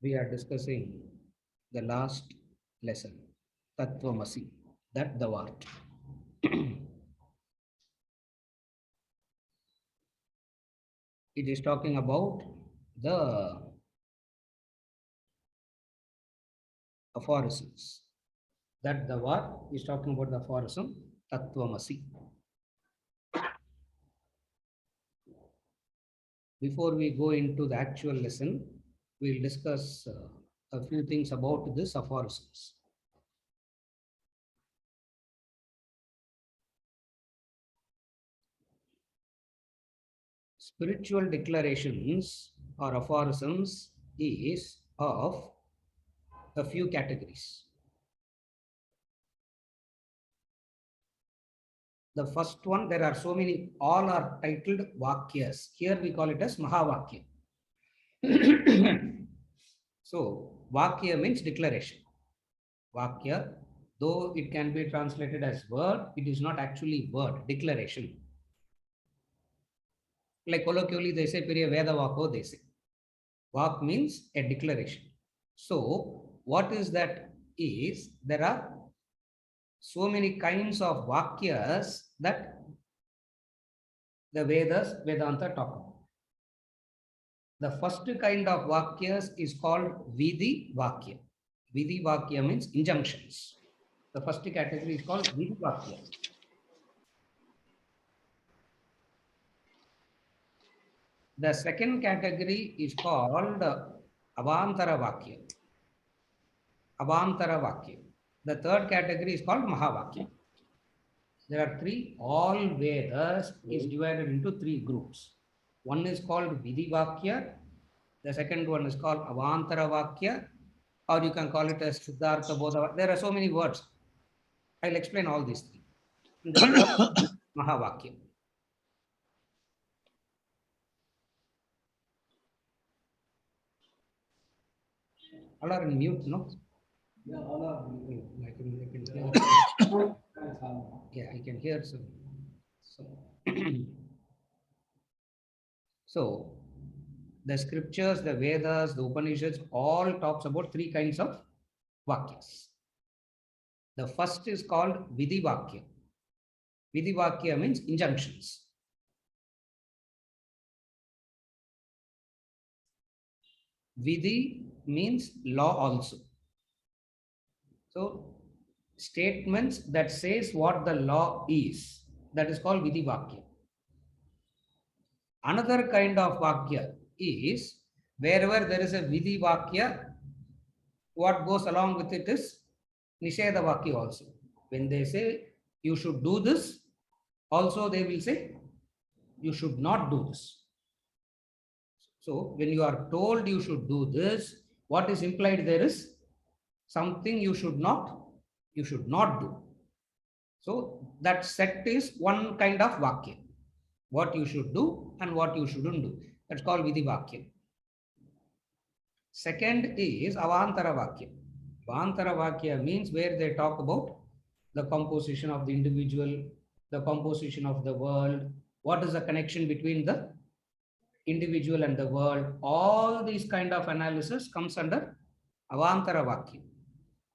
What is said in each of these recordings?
We are discussing the last lesson, Tattvamasi, that thou art. It is talking about the aphorisms. That thou art is talking about the aphorism, Tattvamasi. Before we go into the actual lesson, we'll discuss a few things about this aphorisms. Spiritual declarations or aphorisms is of a few categories. The first one, there are so many, all are titled Vakyas. Here we call it as Mahavakya. So, Vakya means declaration. Vakya, though it can be translated as word, it is not actually word, declaration. Like colloquially, they say, Piriya Veda Vako, they say. Vak means a declaration. So, what is that is, there are so many kinds of Vakyas that the Vedas, Vedanta talk about. The first kind of Vakyas is called Vidhi Vakya. Vidhi Vakya means injunctions. The first category is called Vidhi Vakya. The second category is called Avantara Vakya. Avantara Vakya. The third category is called Mahavakya. There are three. All Vedas is divided into three groups. One is called Vidhi Vakya. The second one is called Avantara Vakya, or you can call it as Siddhartha Bodha. There are so many words. I'll explain all these three. And the third is Mahavakya. All are in mute, no? Yeah, all are mute. I can hear. Yeah, I can hear some. So, the scriptures, the Vedas, the Upanishads, all talks about three kinds of Vakyas. The first is called Vidhi Vakya. Vidhi Vakya means injunctions. Vidhi means law also. So, statements that says what the law is, that is called Vidhi Vakya. Another kind of Vakya is wherever there is a Vidhi Vakya, what goes along with it is Nisheda Vakya also. When they say you should do this, also they will say you should not do this. So when you are told you should do this, what is implied there is something you should not do. So that set is one kind of Vakya. What you should do and what you shouldn't do. That's called Vidhi Vakya. Second is Avantara Vakya. Avantara Vakya means where they talk about the composition of the individual, the composition of the world, what is the connection between the individual and the world. All these kind of analysis comes under Avantara Vakya.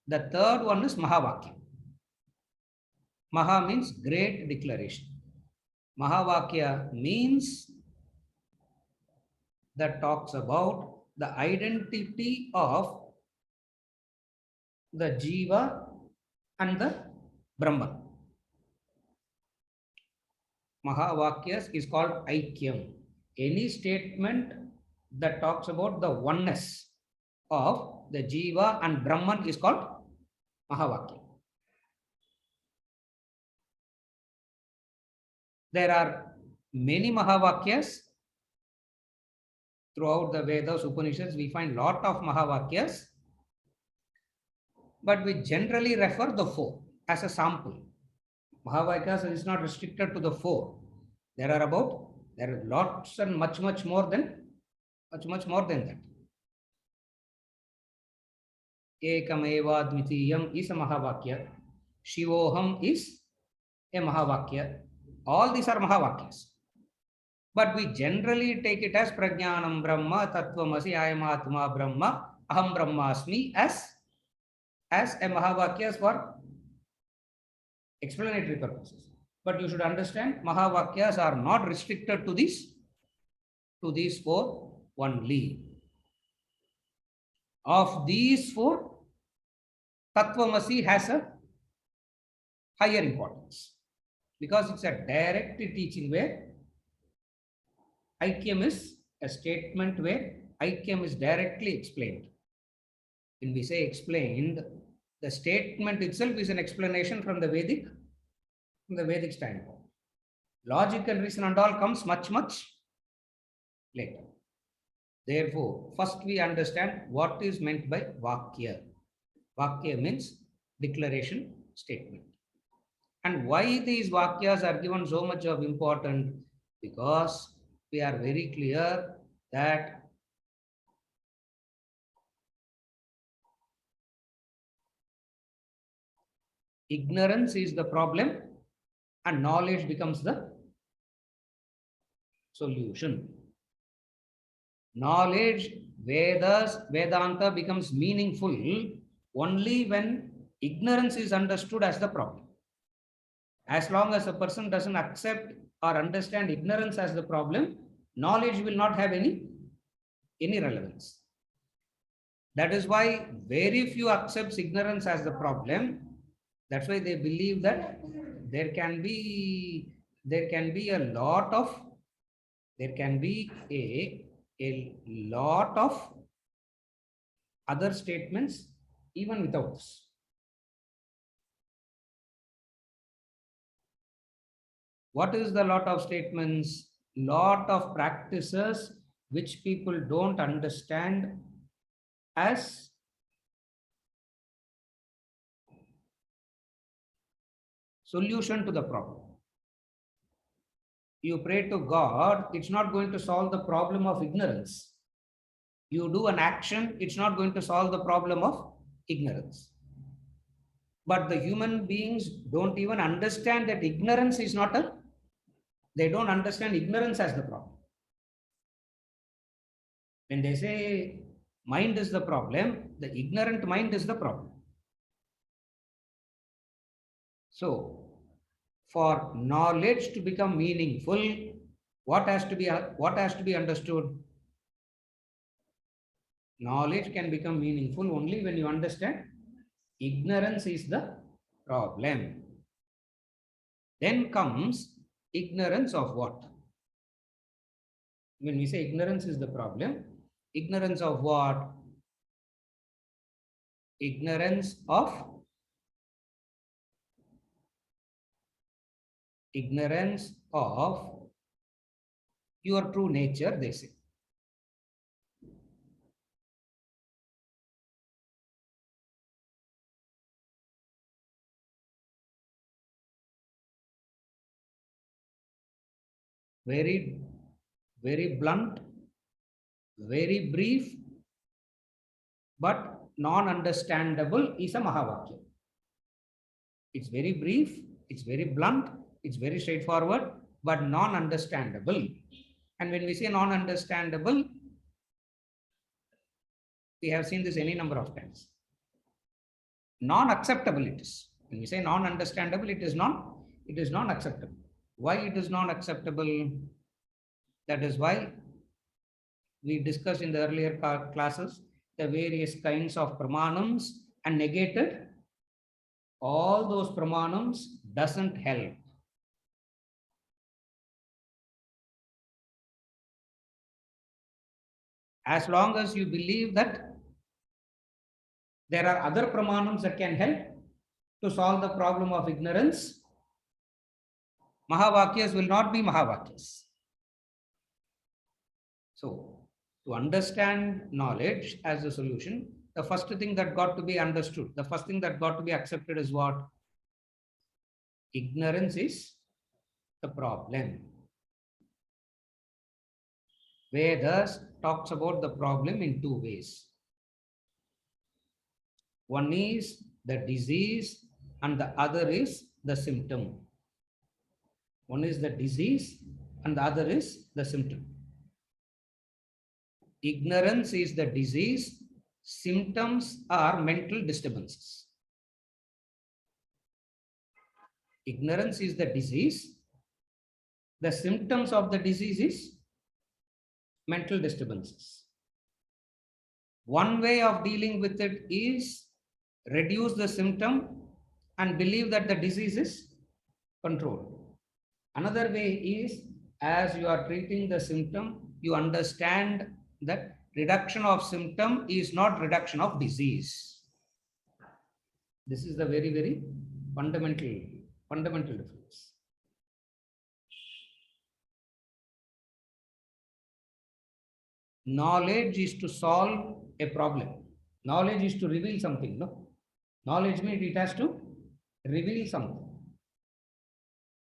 The third one is Mahavakya. Maha means great declaration. Mahavakya means that talks about the identity of the Jiva and the Brahman. Mahavakyas is called Aikyam. Any statement that talks about the oneness of the Jiva and Brahman is called Mahavakya. There are many Mahavakyas. Throughout the Vedas, Upanishads, we find lot of Mahavakyas, but we generally refer the four as a sample. Mahavakyas is not restricted to the four. There are lots and much more than that. Ekameva Dvitiyam is a Mahavakya. Shivoham is a Mahavakya. All these are Mahavakyas. But we generally take it as Prajnanam Brahma, Tattvamasi, Ayamatma Brahma, Aham Brahmasmi as a Mahavakyas for explanatory purposes. But you should understand Mahavakyas are not restricted to these four only. Of these four, Tattvamasi has a higher importance because it's a direct teaching where Aikyam is a statement where Aikyam is directly explained. When we say explained, the statement itself is an explanation from the Vedic standpoint. Logic and reason and all comes much, much later. Therefore, first we understand what is meant by Vakya. Vakya means declaration, statement. And why these Vakyas are given so much of importance? Because we are very clear that ignorance is the problem and knowledge becomes the solution. Knowledge, Vedas, Vedanta becomes meaningful only when ignorance is understood as the problem. As long as a person doesn't accept or understand ignorance as the problem, knowledge will not have any relevance. That is why very few accepts ignorance as the problem. That's why they believe that there can be a lot of other statements even without this. What is the lot of statements? Lot of practices which people don't understand as solution to the problem. You pray to God, it's not going to solve the problem of ignorance. You do an action, it's not going to solve the problem of ignorance. But the human beings don't even understand that ignorance is not they don't understand ignorance as the problem. When they say mind is the problem, the ignorant mind is the problem. So, for knowledge to become meaningful, what has to be understood? Knowledge can become meaningful only when you understand ignorance is the problem. Then comes ignorance of what? When we say ignorance is the problem, ignorance of what? Ignorance of your true nature, they say. Very, very blunt, very brief, but non-understandable is a Mahavakya. It's very brief, it's very blunt, it's very straightforward, but non-understandable. And when we say non-understandable, we have seen this any number of times. Non-acceptable it is. When we say non-understandable, it is non-acceptable. Why it is non-acceptable? That is why we discussed in the earlier classes the various kinds of pramanams and negated. All those pramanams doesn't help. As long as you believe that there are other pramanams that can help to solve the problem of ignorance, Mahavakyas will not be Mahavakyas. So, to understand knowledge as a solution, the first thing that got to be understood, the first thing that got to be accepted is what? Ignorance is the problem. Vedas talks about the problem in two ways. One is the disease and the other is the symptom. One is the disease and the other is the symptom. Ignorance is the disease. Symptoms are mental disturbances. Ignorance is the disease. The symptoms of the disease is mental disturbances. One way of dealing with it is reduce the symptom and believe that the disease is controlled. Another way is, as you are treating the symptom, you understand that reduction of symptom is not reduction of disease. This is the very, very fundamental difference. Knowledge is to solve a problem. Knowledge is to reveal something, no? Knowledge means it has to reveal something.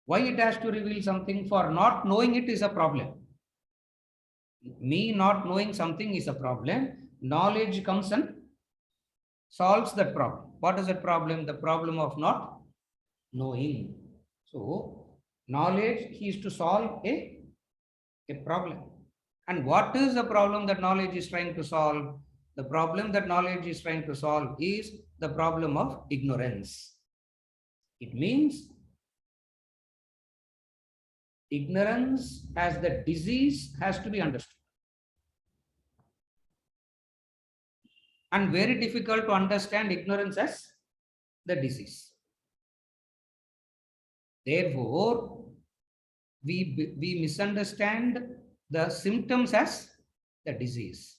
Why it has to reveal something? For not knowing it is a problem. Me not knowing something is a problem. Knowledge comes and solves that problem. What is that problem? The problem of not knowing. So, knowledge is to solve a problem. And what is the problem that knowledge is trying to solve? The problem that knowledge is trying to solve is the problem of ignorance. It means ignorance as the disease has to be understood. And very difficult to understand ignorance as the disease. Therefore, we misunderstand the symptoms as the disease.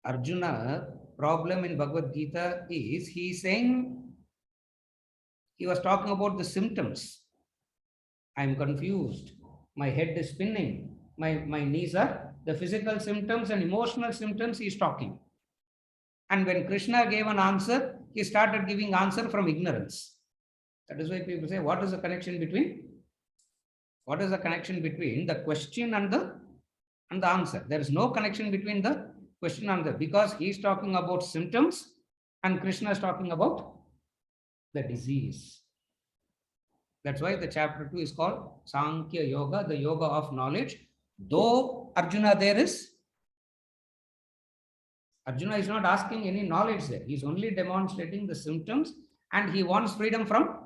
Arjuna problem in Bhagavad Gita is he is saying, he was talking about the symptoms. I am confused. My head is spinning. My knees are the physical symptoms and emotional symptoms he is talking. And when Krishna gave an answer, he started giving answer from ignorance. That is why people say, what is the connection between? What is the connection between the question and the answer? There is no connection between the question and the, because he is talking about symptoms and Krishna is talking about the disease. That's why the chapter 2 is called Sankhya Yoga, the yoga of knowledge. Though Arjuna is not asking any knowledge there. He is only demonstrating the symptoms and he wants freedom from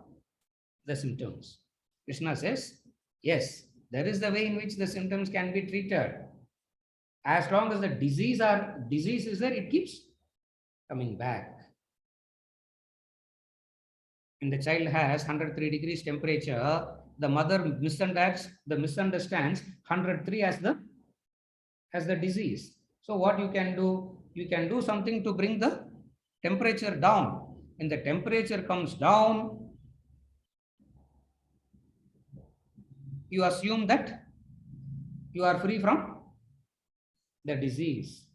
the symptoms. Krishna says, yes, there is the way in which the symptoms can be treated. As long as the disease is there, it keeps coming back. When the child has 103 degrees temperature, the mother misunderstands 103 as the disease. So what you can do? You can do something to bring the temperature down. When the temperature comes down, you assume that you are free from the disease.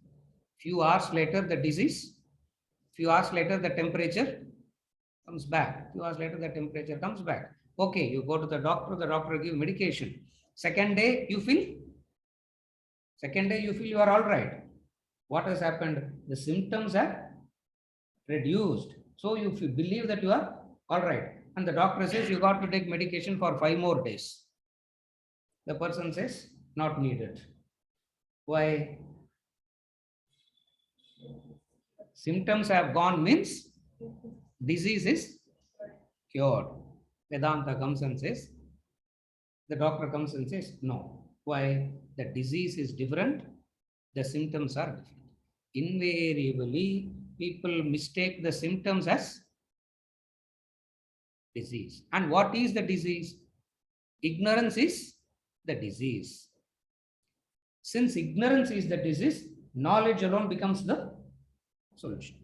Few hours later, the temperature comes back. Few hours later, the temperature comes back. Okay, you go to the doctor gives medication. Second day, you feel you are all right. What has happened? The symptoms are reduced. So you believe that you are all right. And the doctor says you got to take medication for 5 more days. The person says, not needed. Why? Symptoms have gone means disease is cured. Vedanta comes and says, the doctor comes and says, no. Why? The disease is different. The symptoms are different. Invariably, people mistake the symptoms as disease. And what is the disease? Ignorance is the disease. Since ignorance is the disease, knowledge alone becomes the solution.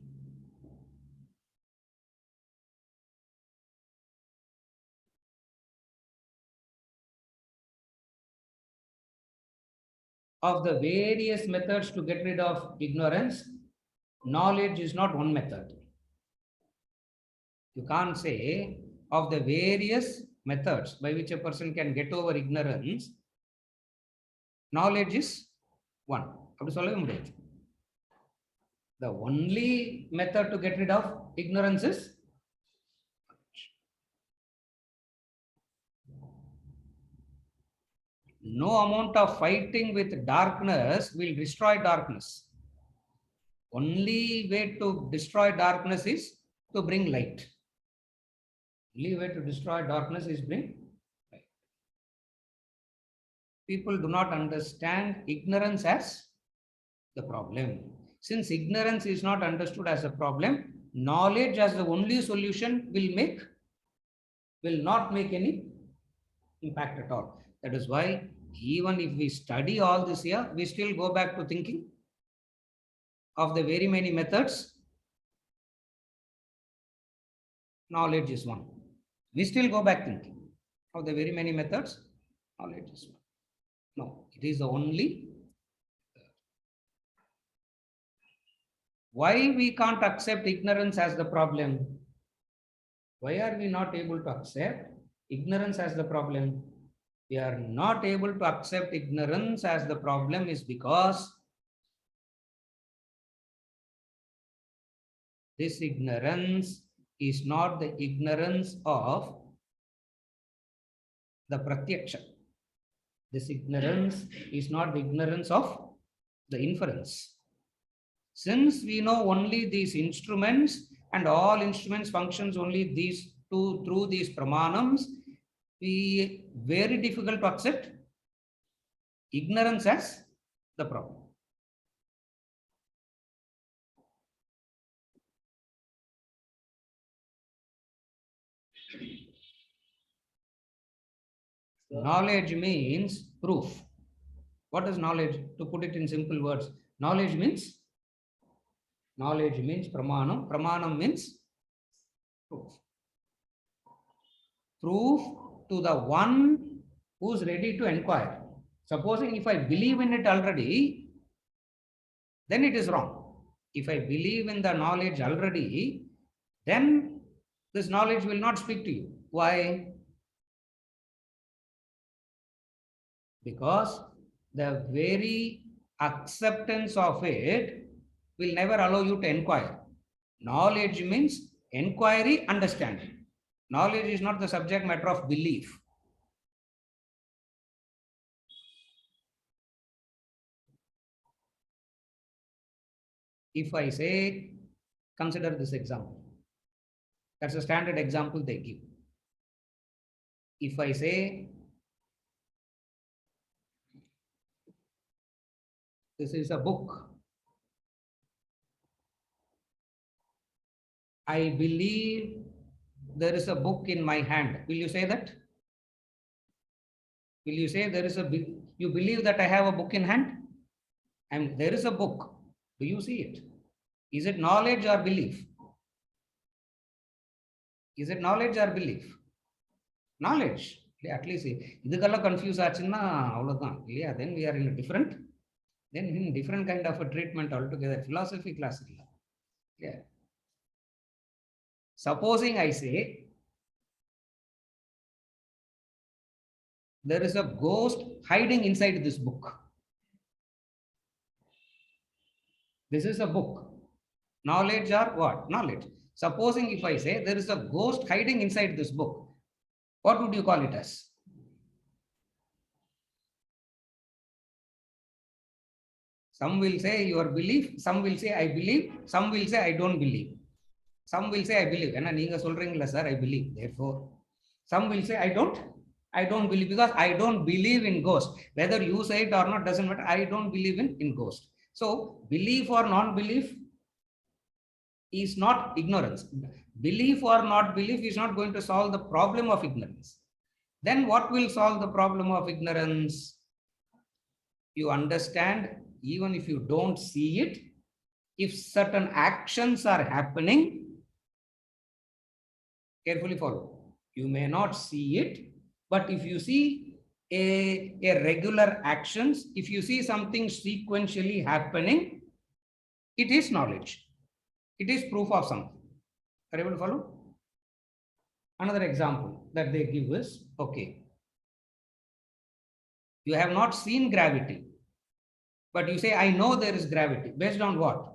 Of the various methods to get rid of ignorance, knowledge is not one method. You can't say of the various methods by which a person can get over ignorance, knowledge is one. The only method to get rid of ignorance is knowledge. No amount of fighting with darkness will destroy darkness. Only way to destroy darkness is to bring light. Only way to destroy darkness is bring light. People do not understand ignorance as the problem. Since ignorance is not understood as a problem, knowledge as the only solution will not make any impact at all. That is why even if we study all this here, we still go back to thinking of the very many methods. Knowledge is one. We still go back thinking of the very many methods. Knowledge is one. No, it is the only. Why we can't accept ignorance as the problem? Why are we not able to accept ignorance as the problem? We are not able to accept ignorance as the problem is because this ignorance is not the ignorance of the pratyaksha. This ignorance is not the ignorance of the inference. Since we know only these instruments and all instruments functions only these two through these pramanams, we very difficult to accept ignorance as the problem. Knowledge means proof. What is knowledge? To put it in simple words, knowledge means pramanam. Pramanam means proof. Proof to the one who's ready to inquire. Supposing if I believe in it already, then it is wrong. If I believe in the knowledge already, then this knowledge will not speak to you. Why? Because the very acceptance of it will never allow you to inquire. Knowledge means inquiry, understanding. Knowledge is not the subject matter of belief. If I say, consider this example. That's a standard example they give. If I say, this is a book. I believe there is a book in my hand. Will you say that? Will you say there is you believe that I have a book in hand? And there is a book. Do you see it? Is it knowledge or belief? Is it knowledge or belief? Knowledge. At least idukalla confuse aachina avladhaan. Yeah, then we are in a different kind of a treatment altogether. Philosophy class. Yeah. Supposing I say there is a ghost hiding inside this book. This is a book. Knowledge or what? Knowledge. Supposing if I say there is a ghost hiding inside this book, what would you call it as? Some will say your belief, some will say I believe, some will say I don't believe. Some will say I believe. And neenga solringla sir, I believe. Therefore, some will say I don't believe because I don't believe in ghost. Whether you say it or not doesn't matter. I don't believe in ghost. So belief or non-belief is not ignorance. Belief or not belief is not going to solve the problem of ignorance. Then what will solve the problem of ignorance? You understand, even if you don't see it, if certain actions are happening, carefully follow. You may not see it, but if you see a regular actions, if you see something sequentially happening, it is knowledge. It is proof of something. Are you able to follow? Another example that they give is, okay, you have not seen gravity, but you say, I know there is gravity. Based on what?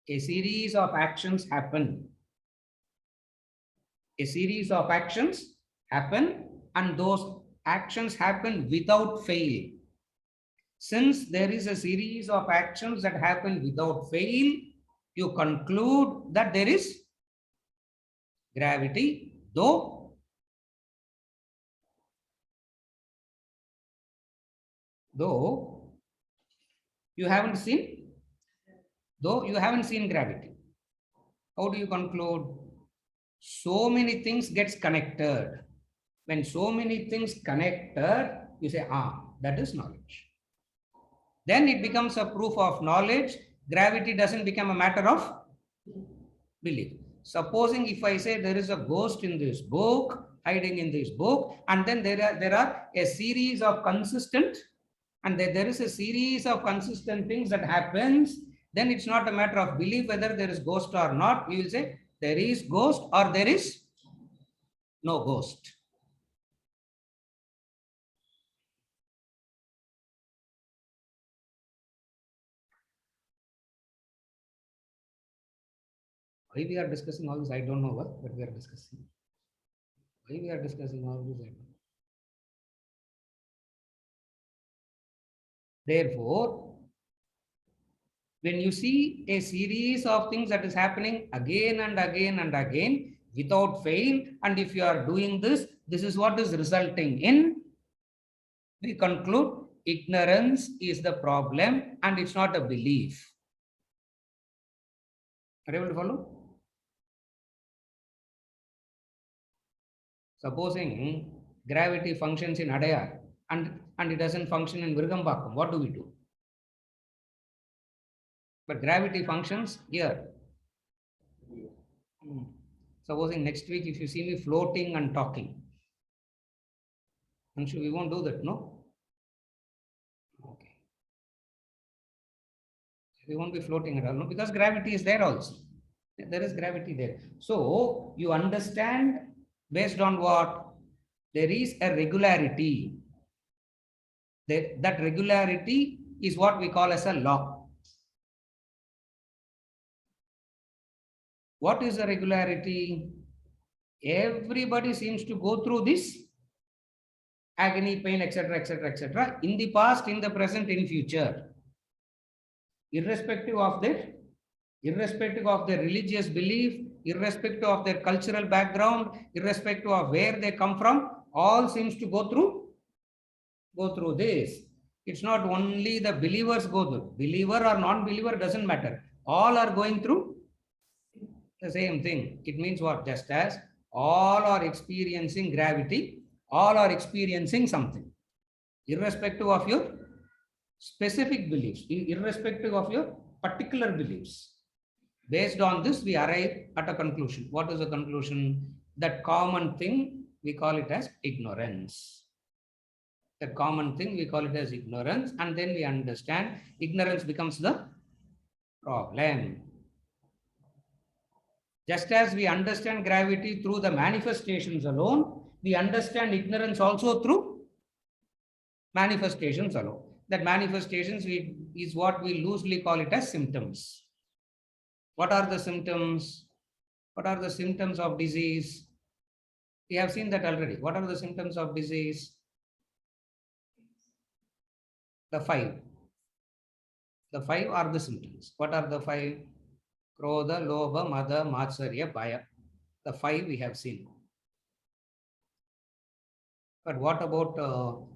A series of actions happen. A series of actions happen, and those actions happen without fail. Since there is a series of actions that happen without fail, you conclude that there is gravity, though you haven't seen, though you haven't seen gravity. How do you conclude? So many things gets connected. When so many things connected, you say, that is knowledge. Then it becomes a proof of knowledge. Gravity doesn't become a matter of belief. Supposing if I say there is a ghost in this book, hiding in this book, and then there are a series of consistent, and there is a series of consistent things that happens, then it's not a matter of belief whether there is ghost or not. You will say there is ghost or there is no ghost. Why we are discussing all this, I don't know what we are discussing. Why we are discussing all this, I don't know. Therefore, when you see a series of things that is happening again and again and again without fail, and if you are doing this, this is what is resulting in, we conclude ignorance is the problem and it's not a belief. Are you able to follow? Supposing gravity functions in Adayar and it doesn't function in Virgambakam, what do we do? But gravity functions here. Supposing next week, if you see me floating and talking, I'm sure we won't do that, no? Okay. We won't be floating at all, no? Because gravity is there also. There is gravity there. So you understand based on what? There is a regularity. That regularity is what we call as a law. What is a regularity? Everybody seems to go through this agony, pain, etc., etc., etc., in the past, in the present, in future. Irrespective of their religious belief, irrespective of their cultural background, irrespective of where they come from, all seems to go through this. It's not only the believers go through. Believer or non-believer doesn't matter. All are going through the same thing. It means what? Just as all are experiencing gravity, all are experiencing something, irrespective of your specific beliefs, irrespective of your particular beliefs. Based on this, we arrive at a conclusion. What is the conclusion? That common thing, we call it as ignorance. The common thing, we call it as ignorance, and then we understand ignorance becomes the problem. Just as we understand gravity through the manifestations alone, we understand ignorance also through manifestations alone. That manifestations is what we loosely call it as symptoms. What are the symptoms? What are the symptoms of disease? We have seen that already. What are the symptoms of disease? The five. The five are the symptoms. What are the five? Krodha, Lobha, Mada, Matsarya, Bhaya. The five we have seen. But what about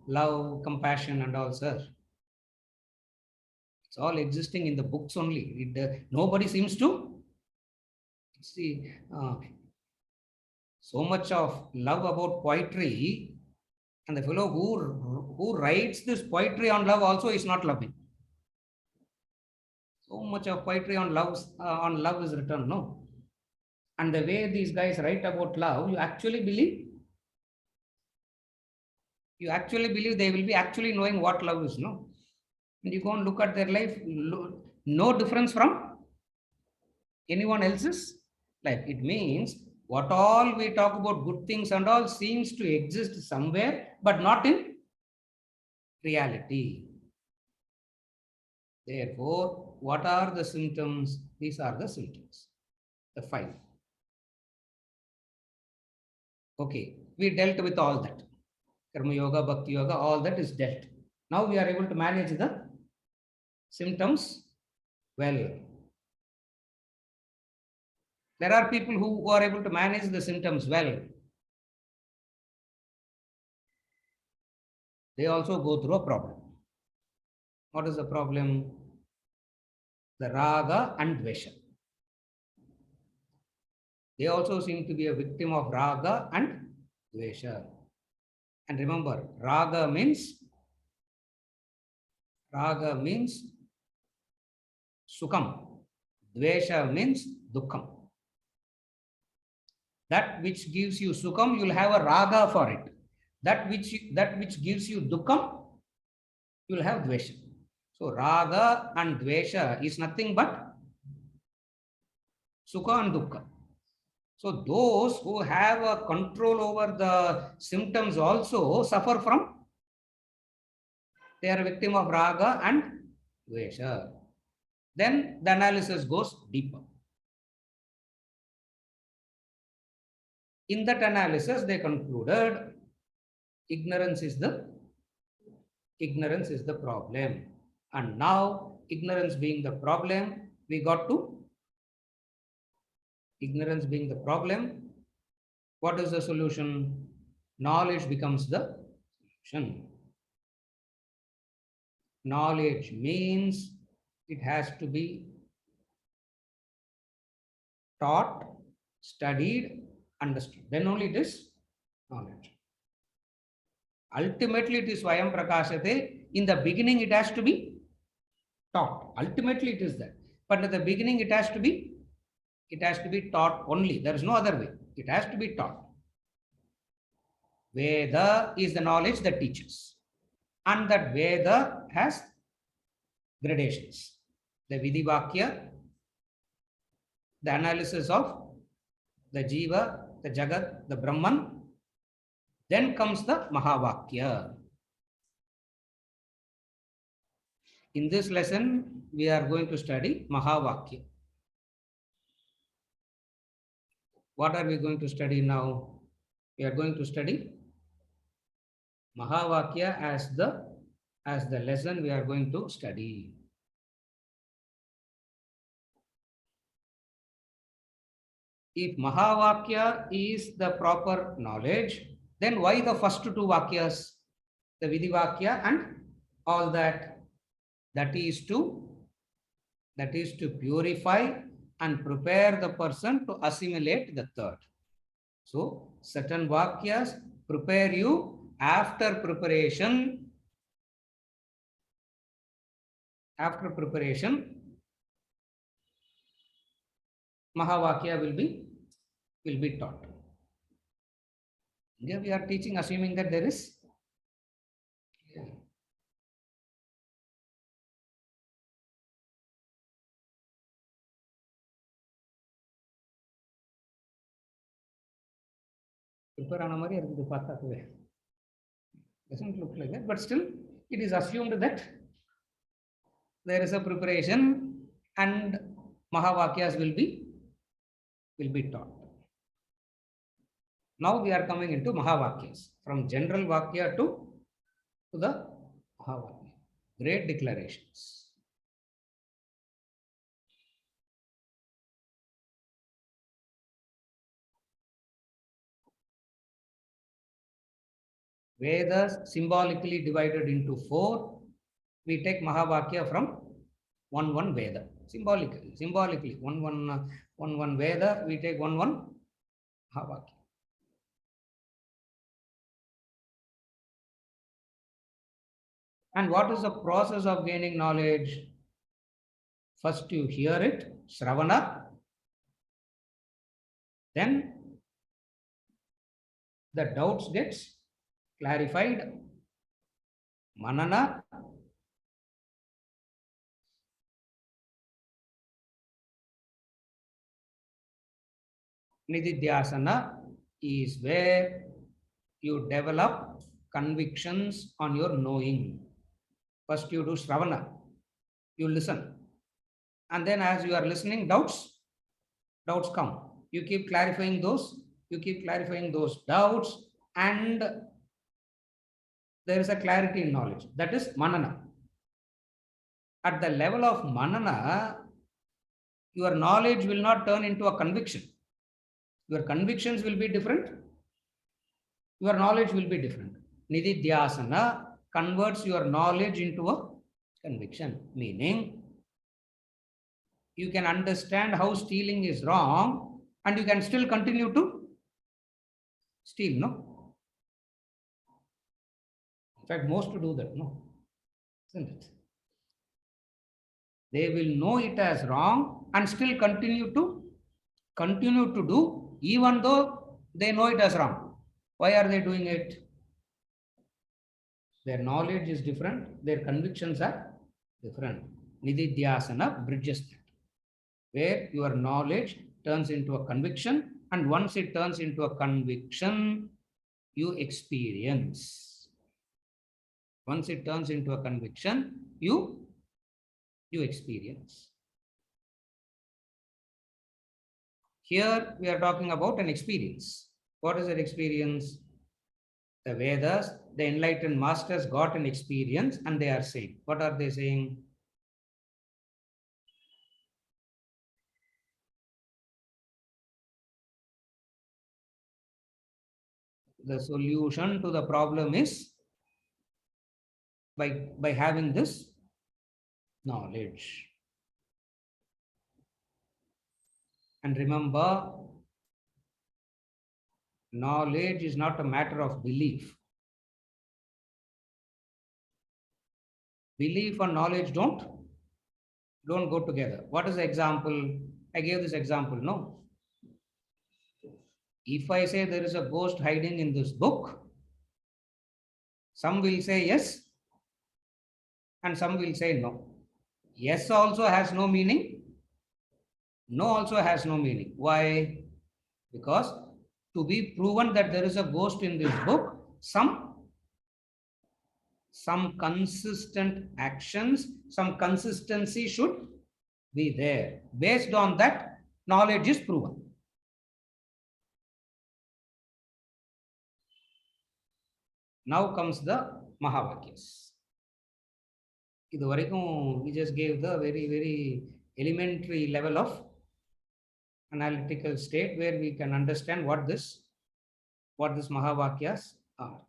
love, compassion and all, sir? It's all existing in the books only. Nobody seems to see so much of love about poetry, and the fellow who writes this poetry on love also is not loving. So much of poetry on love is written, no? And the way these guys write about love, you actually believe they will be actually knowing what love is, no? And you go and look at their life, no difference from anyone else's life. It means what all we talk about good things and all seems to exist somewhere, but not in reality. Therefore, what are the symptoms? These are the symptoms, the five. Okay, we dealt with all that. Karma yoga, bhakti yoga, all that is dealt. Now we are able to manage the symptoms well. There are people who are able to manage the symptoms well. They also go through a problem. What is the problem? The raga and dvesha. They also seem to be a victim of raga and dvesha. And remember, raga means sukham. Dvesha means dukkham. That which gives you sukham, you'll have a raga for it. That which gives you dukkham, you'll have dvesha. So raga and dvesha is nothing but sukha and dukkha. So those who have a control over the symptoms also suffer from, they are a victim of raga and dvesha. Then the analysis goes deeper. In that analysis, they concluded ignorance is the problem. And now, ignorance being the problem, ignorance being the problem, what is the solution? Knowledge becomes the solution. Knowledge means it has to be taught, studied, understood. Then only it is knowledge. Ultimately, it is Swayam Prakashate. In the beginning, it has to be taught. Ultimately, it is that. But at the beginning, it has to be taught only. There is no other way. It has to be taught. Veda is the knowledge that teaches. And that Veda has gradations. The Vidivakya, the analysis of the Jiva, the Jagat, the Brahman. Then comes the Mahavakya. In this lesson, we are going to study Mahavakya. What are we going to study now? We are going to study Mahavakya as the lesson we are going to study. If Mahavakya is the proper knowledge, then why the first two Vakyas, the Vidivakya and all that? That is to purify and prepare the person to assimilate the third. So, certain Vakyas prepare you. After preparation, Mahavakya will be taught. Here we are teaching, assuming that there is doesn't look like that, but still it is assumed that there is a preparation and Mahavakyas will be taught. Now we are coming into Mahavakyas, from general Vakya to the Mahavakya. Great declarations. Vedas symbolically divided into 4. We take Mahavakya from one Veda. Symbolically, one Veda, we take one Mahavakya. And what is the process of gaining knowledge? First you hear it, Shravana. Then the doubts gets clarified. Manana. Nididhyasana is where you develop convictions on your knowing. First you do Shravana. You listen. And then as you are listening, doubts come. You keep clarifying those doubts, and there is a clarity in knowledge. That is manana. At the level of manana, your knowledge will not turn into a conviction. Your convictions will be different. Your knowledge will be different. Nididhyasana converts your knowledge into a conviction, meaning you can understand how stealing is wrong and you can still continue to steal, no? In fact, most do that, no? Isn't it? They will know it as wrong and still continue to do, even though they know it as wrong. Why are they doing it? Their knowledge is different, their convictions are different. Nididhyasana bridges that, where your knowledge turns into a conviction, and once it turns into a conviction, you experience. Once it turns into a conviction, you experience. Here we are talking about an experience. What is that experience? The Vedas, the enlightened masters got an experience and they are saying, what are they saying? The solution to the problem is by having this knowledge. And remember, knowledge is not a matter of belief. Belief and knowledge don't go together. What is the example? I gave this example, no? If I say there is a ghost hiding in this book, some will say yes, and some will say no. Yes also has no meaning. No also has no meaning. Why? Because to be proven that there is a ghost in this book, some consistent actions, some consistency should be there. Based on that, knowledge is proven. Now comes the Mahavakyas. We just gave the very, very elementary level of analytical state where we can understand what this Mahavakyas are.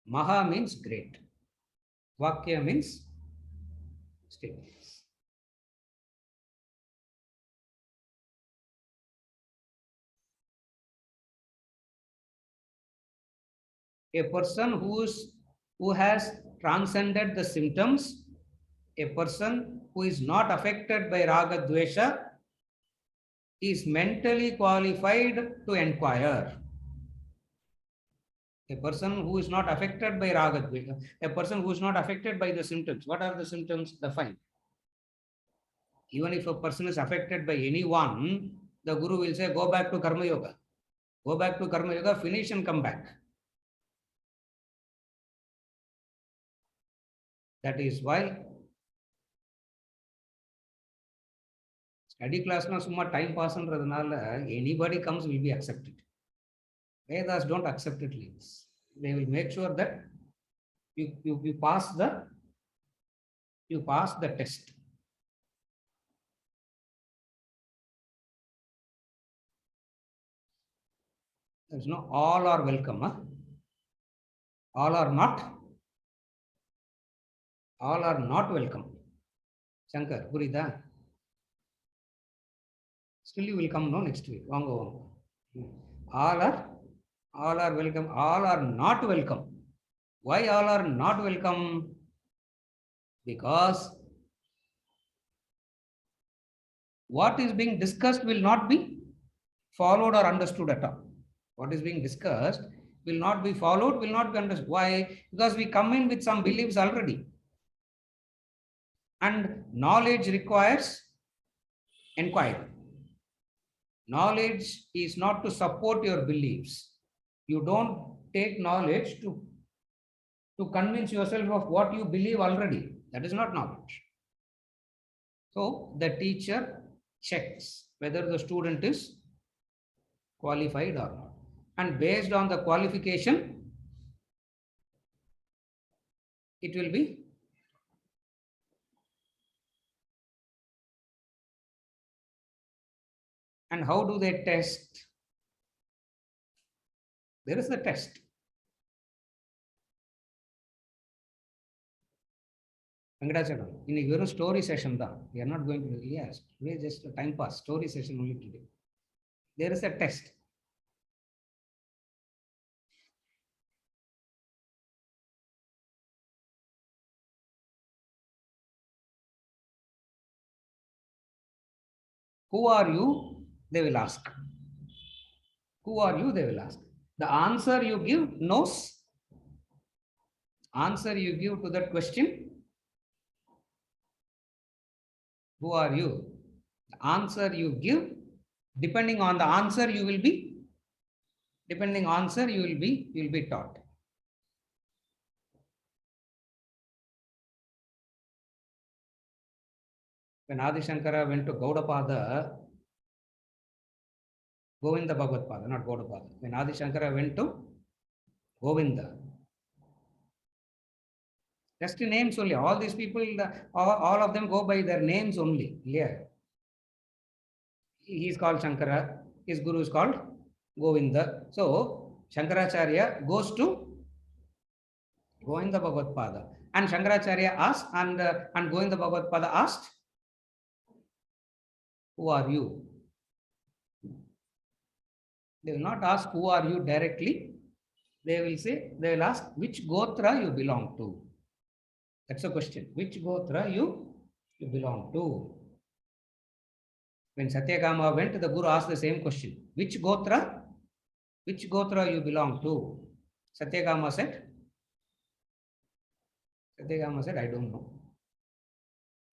Maha means great. Vakya means statements. A person who has transcended the symptoms, a person who is not affected by raga dvesha, is mentally qualified to inquire. A person who is not affected by raga dvesha, a person who is not affected by the symptoms. What are the symptoms? Define. Even if a person is affected by anyone, the guru will say, go back to karma yoga. Go back to karma yoga, finish and come back. That is why study class na summa time pass andradanaala anybody comes will be accepted. Vedas don't accept it leaves. They will make sure that you pass the test. There's no all are welcome. Huh? All are not welcome. Shankar, Purida. Still you will come no next week. All are welcome. All are not welcome. Why all are not welcome? Because what is being discussed will not be followed or understood at all. What is being discussed will not be followed, will not be understood. Why? Because we come in with some beliefs already. And knowledge requires inquiry. Knowledge is not to support your beliefs. You don't take knowledge to convince yourself of what you believe already. That is not knowledge. So the teacher checks whether the student is qualified or not. And based on the qualification, it will be and how do they test? There is a test. Venkatachalam, இன்னைக்கு வெறும் story session தான். We are not going to do, yes, we just a time pass, story session only today. There is a test. Who are you? They will ask. Who are you? They will ask. The answer you give knows. Answer you give to that question. Who are you? The answer you give, depending on the answer you will be, depending answer you will be taught. When Adi Shankara went to Gaudapada, Govinda Bhagavad-pada, not Gaudapada. When Adi Shankara went to Govinda, just names only. All these people, all of them go by their names only. Yeah. He is called Shankara. His guru is called Govinda. So Shankaracharya goes to Govinda Bhagavad-pada, and Shankaracharya asked, and Govinda Bhagavad-pada asked, "Who are you?" They will not ask who are you directly. They will say, they will ask which gotra you belong to. That's a question. Which gotra you belong to? When Satyakama went, the Guru asked the same question. Which gotra you belong to? Satyakama said, I don't know.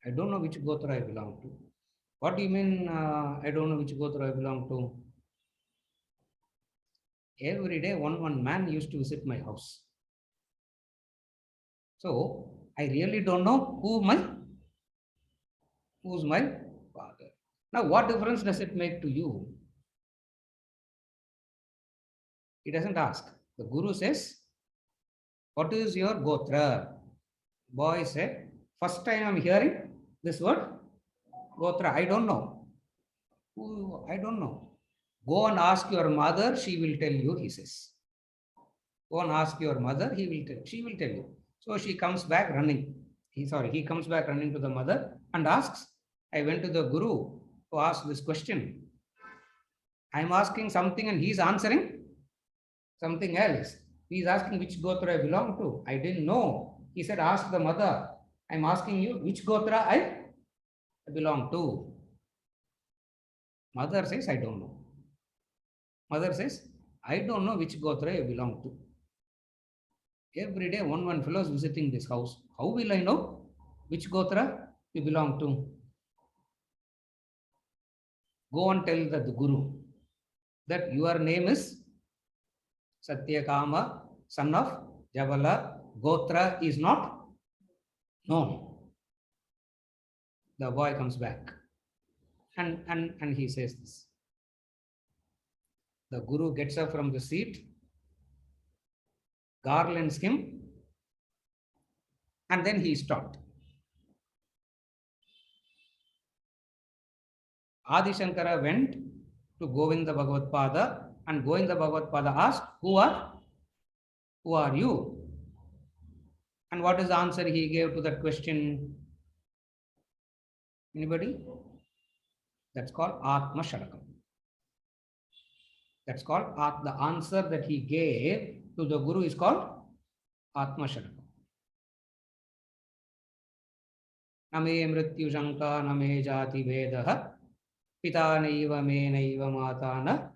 I don't know which gotra I belong to. What do you mean, I don't know which gotra I belong to? Every day, one man used to visit my house. So, I really don't know who's my father. Now, what difference does it make to you? He doesn't ask. The Guru says, what is your gotra? Boy said, first time I'm hearing this word, gotra, I don't know. I don't know. Go and ask your mother, she will tell you, he says. Go and ask your mother, she will tell you. So she comes back running. He comes back running to the mother and asks, I went to the Guru to ask this question. I'm asking something and he's answering something else. He's asking which gotra I belong to. I didn't know. He said, ask the mother. I'm asking you which gotra I belong to. Mother says, I don't know. Mother says, I don't know which gotra I belong to. Every day, one fellow is visiting this house. How will I know which gotra you belong to? Go and tell the Guru that your name is Satyakama, son of Jabala. Gotra is not known. The boy comes back and he says this. The Guru gets up from the seat, garlands him, and then he stopped. Adi Shankara went to Govinda Bhagavad-pada, and Govinda Bhagavad-pada asked, who are you? And what is the answer he gave to that question? Anybody? That's called Atma Sharakam. That's called the answer that he gave to the Guru is called Atma Sharakam. Name mrityu shanka name jati vedaha pita naiva me naiva matana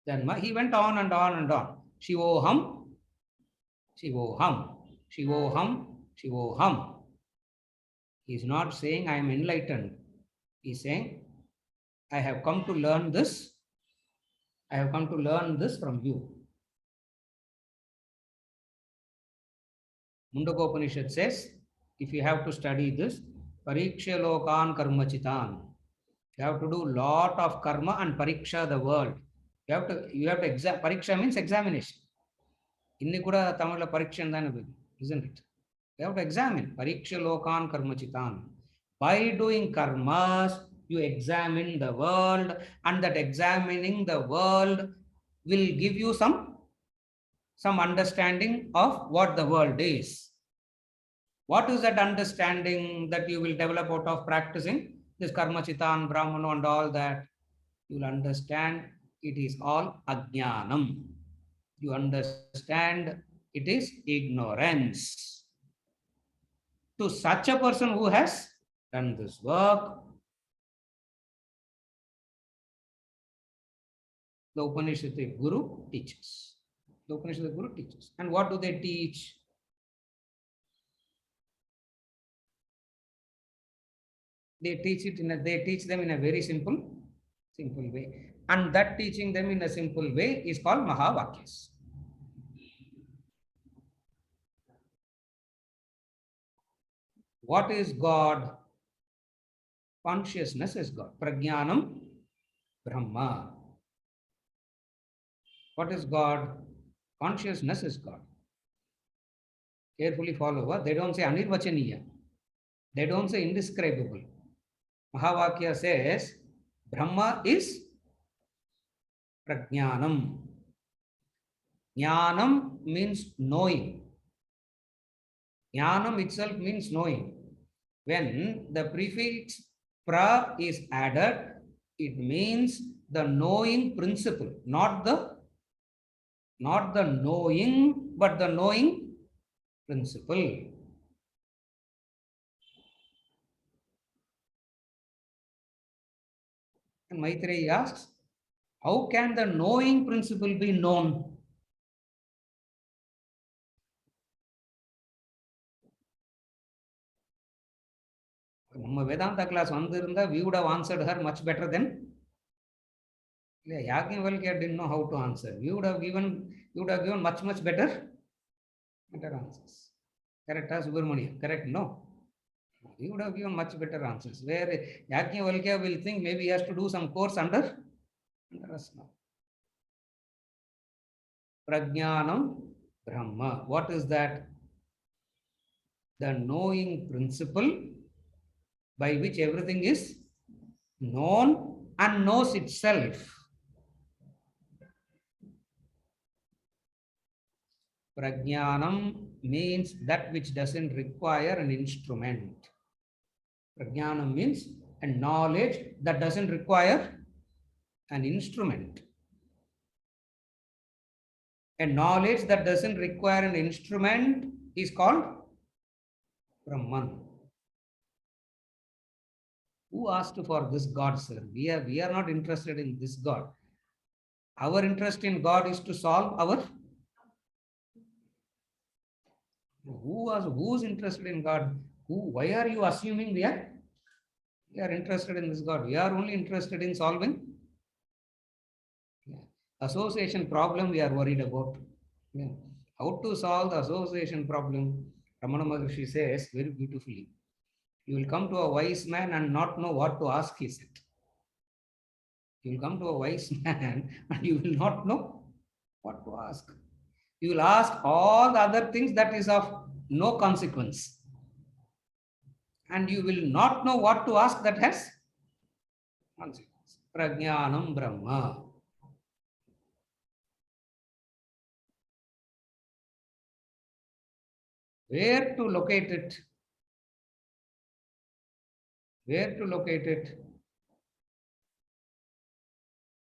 janma. He went on and on and on. Shivoham, Shivoham, Shivoham, Shivoham. He is not saying I am enlightened. He is saying I have come to learn this. I have come to learn this from you. Mundakopanishad says, if you have to study this, pariksha lokan karmachitan. You have to do lot of karma and pariksha the world. You have to exam. Pariksha means examination. Inni kuda Tamil pariksha, isn't it? You have to examine. Pariksha lokan karmachitan. By doing karmas, you examine the world, and that examining the world will give you some understanding of what the world is. What is that understanding that you will develop out of practicing this karma chitan, brahmano, and all that? You will understand it is all ajnanam. You understand it is ignorance. To such a person who has done this work, the Upanishad Guru teaches. The Upanishad Guru teaches. And what do they teach? They teach them in a very simple way. And that teaching them in a simple way is called Mahavakyas. What is God? Consciousness is God. Prajnanam Brahma. What is God? Consciousness is God. Carefully follow what? They don't say anirvachaniya. They don't say indescribable. Mahavakya says Brahma is Prajnanam. Jnanam means knowing. Jnanam itself means knowing. When the prefix pra is added, it means the knowing principle, not the knowing, but the knowing principle. And Maitreyi asks, how can the knowing principle be known? Vedanta class we would have answered her much better than Yajnavalkya didn't know how to answer. We would have given much better answers. Correct, Subramania? Correct? No. We would have given much better answers. Where Yajnavalkya will think maybe he has to do some course under us now. Prajnanam Brahma. What is that? The knowing principle by which everything is known and knows itself. Prajnanam means that which doesn't require an instrument. Prajnanam means a knowledge that doesn't require an instrument. A knowledge that doesn't require an instrument is called Brahman. Who asked for this God, sir? We are not interested in this God. Our interest in God is to solve our... Who's interested in God? Why are you assuming we are interested in this God? We are only interested in solving association problem we are worried about. How to solve the association problem? Ramana Maharshi says very beautifully. You will come to a wise man and not know what to ask, he said. You will come to a wise man and you will not know what to ask. You will ask all the other things that is of no consequence. And you will not know what to ask that has consequence. Prajnanam Brahma. Where to locate it? Where to locate it?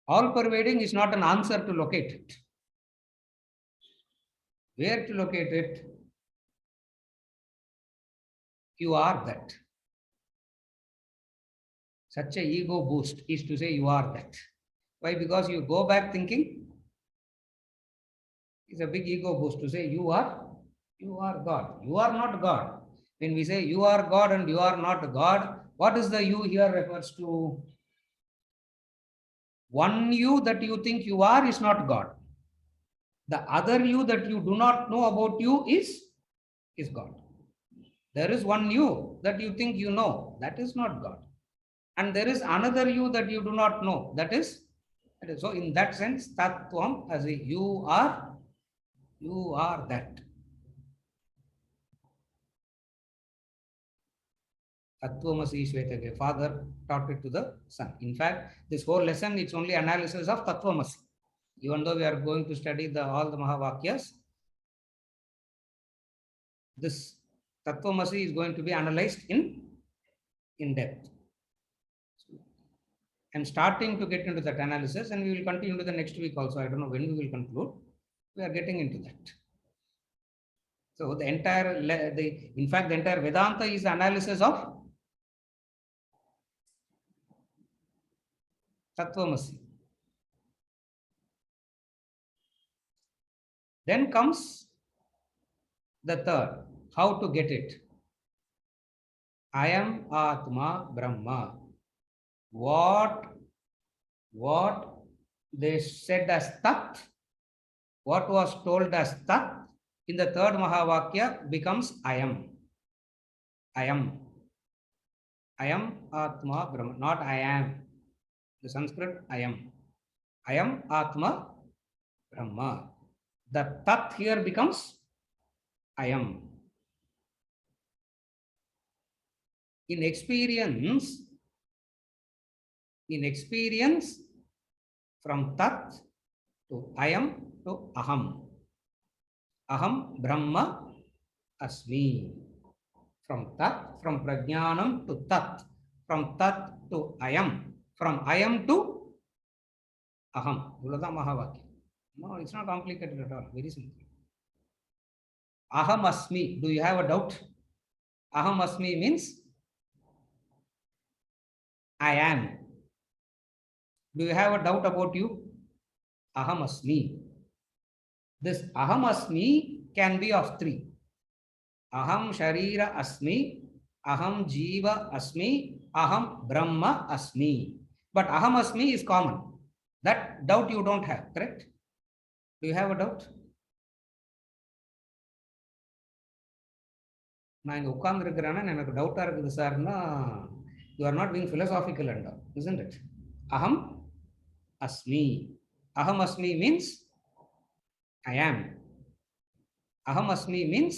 All pervading is not an answer to locate it. Where to locate it? You are that. Such a ego boost is to say you are that. Why? Because you go back thinking. It's a big ego boost to say you are God. You are not God. When we say you are God and you are not God, what is the you here refers to? One you that you think you are is not God. The other you that you do not know about you is God. There is one you that you think you know. That is not God. And there is another you that you do not know. That is. So in that sense, Tattvam as a you are that. Tattvamasi Shvetake. Father taught it to the son. In fact, this whole lesson, it's only analysis of Tattvamasi. Even though we are going to study all the Mahavakyas, this Tattvamasi is going to be analyzed in depth. I'm starting to get into that analysis, and we will continue to the next week also. I don't know when we will conclude. We are getting into that. So the entire, in fact, the entire Vedanta is analysis of Tattvamasi. Then comes the third, how to get it. I am Atma Brahma. What they said as Tat, what was told as Tat, in the third Mahavakya becomes I am. I am. I am Atma Brahma, not I am. The Sanskrit, I am. I am Atma Brahma. The Tat here becomes I am. In experience, from Tat to I am to Aham. Aham Brahma Asmi. From Tat, from Prajnanam to Tat. From Tat to I am. From I am to Aham. Ulada Mahavakya. No, it's not complicated at all. Very simple. Aham Asmi. Do you have a doubt? Aham Asmi means I am. Do you have a doubt about you? Aham Asmi. This Aham Asmi can be of three. Aham Sharira Asmi, Aham Jiva Asmi, Aham Brahma Asmi. But Aham Asmi is common. That doubt you don't have, correct? Do you have a doubt? நான் இங்க உட்கார்ந்து இருக்கிறேன்னா எனக்கு டவுட்டா இருக்குது சார்னா you are not being philosophical and all, isn't it? Aham Asmi. Aham Asmi means I am. Aham Asmi means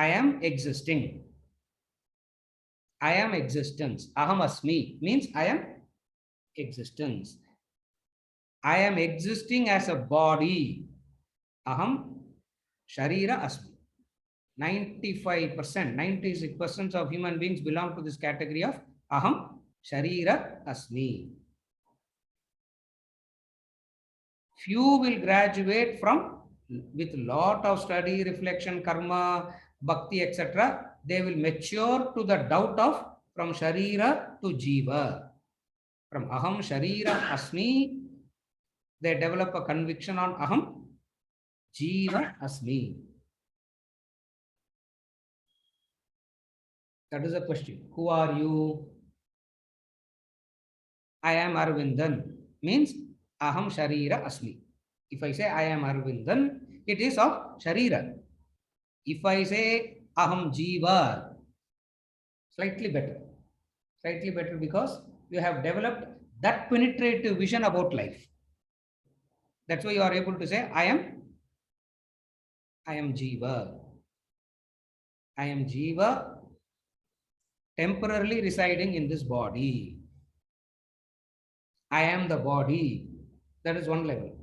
I am existing. I am existence. Aham Asmi means I am existence. I am existing as a body. Aham Sharira Asmi. 95%, 96% of human beings belong to this category of Aham Sharira Asmi. Few will graduate from with lot of study, reflection, karma, bhakti, etc. They will mature to the doubt of from Sharira to Jiva. From Aham Sharira Asmi, they develop a conviction on Aham Jiva Asmi. That is a question. Who are you? I am Arvindan means Aham Sharira Asmi. If I say I am Arvindan, it is of Sharira. If I say Aham Jiva, slightly better. Slightly better because you have developed that penetrative vision about life. That's why you are able to say I am Jiva. I am Jiva temporarily residing in this body. I am the body. That is one level.